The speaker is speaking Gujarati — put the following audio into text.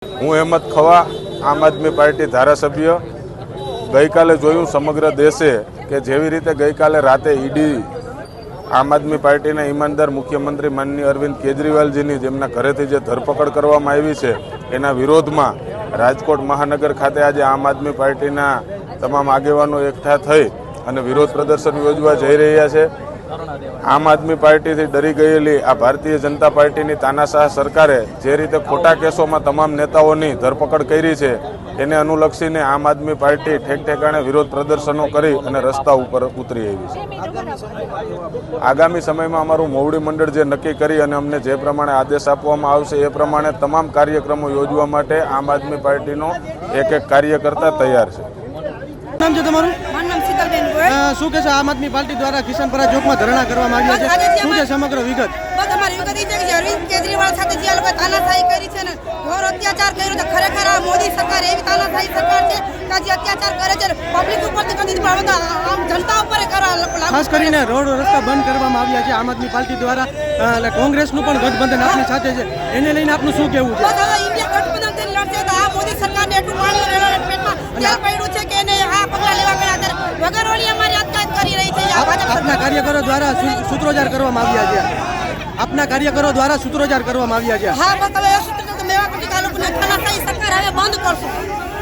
હું હેમત ખવા, આમ આદમી પાર્ટી ધારાસભ્ય. ગઈકાલે જોયું સમગ્ર દેશે કે જેવી રીતે ગઈકાલે રાતે ઈડી આમ આદમી પાર્ટીના ઈમાનદાર મુખ્યમંત્રી માનનીય અરવિંદ કેજરીવાલજીની જેમના ઘરેથી જે ધરપકડ કરવામાં આવી છે એના વિરોધમાં રાજકોટ મહાનગર ખાતે આજે આમ આદમી પાર્ટીના તમામ આગેવાનો એકઠા થઈ અને વિરોધ પ્રદર્શન યોજવા જઈ રહ્યા છે. આમ આદમી પાર્ટીથી ડરી ગયેલી આ ભારતીય જનતા પાર્ટીની તાનાશાહ સરકારે જે રીતે ખોટા કેસોમાં તમામ નેતાઓની ધરપકડ કરી છે એને અનુલક્ષીને આમ આદમી પાર્ટી ઠેક ઠેકાણે વિરોધ પ્રદર્શનો કરી અને રસ્તા ઉપર ઉતરી આવી છે. આગામી સમયમાં અમારું મોવડી મંડળ જે નક્કી કરી અને અમને જે પ્રમાણે આદેશ આપવામાં આવશે એ પ્રમાણે તમામ કાર્યક્રમો યોજવા માટે આમ આદમી પાર્ટીનો એક એક કાર્યકર્તા તૈયાર છે. નામ છે તમારું? મારું નામ શીતલબેન ગોયલ. શું કે છે આમ આદમી પાર્ટી દ્વારા કિશનપરા ચોકમાં ધરણા કરવામાં આવ્યા છે, શું છે સમગ્ર વિગત? બસ અમારી વિગત એ છે કે અરવિંદ કેજરીવાલ સાથે જે લોકો તાનાશાહી કરી છે ને ઘોર અત્યાચાર કર્યો છે, ખરેખર આ મોદી સરકાર એવી તાનાશાહી સરકાર છે કે જે અત્યાચાર કરે છે પબ્લિક ઉપરથી કદી પણ આમ જનતા ઉપર ખાસ કરીને રોડ રસ્તા બંધ કરવામાં આવ્યા છે આમ આદમી પાર્ટી દ્વારા અને કોંગ્રેસનું પણ ગઠબંધન આપની સાથે છે, એને લઈને આપનું શું કહેવું છે? બસ હવે ઇન્ડિયા ગઠબંધનથી લડશે તો આ મોદી સરકારને એટલું પાણી પેટમાં તેલ પડ્યું છે કે એને આ પગલાં લેવા પડ્યા વગર ઓળી અમારી અટકાયત કરી રહી છે. આપના કાર્યકરો દ્વારા સૂત્રોચ્ચાર કરવામાં આવ્યા છે, આપના કાર્યકરો દ્વારા સૂત્રોચ્ચાર કરવામાં આવ્યા છે. હા બસ હવે એ સૂત્ર તો મેવા પછી આ લોકોને તાનાશાહી સરકાર હવે બંધ કરશું.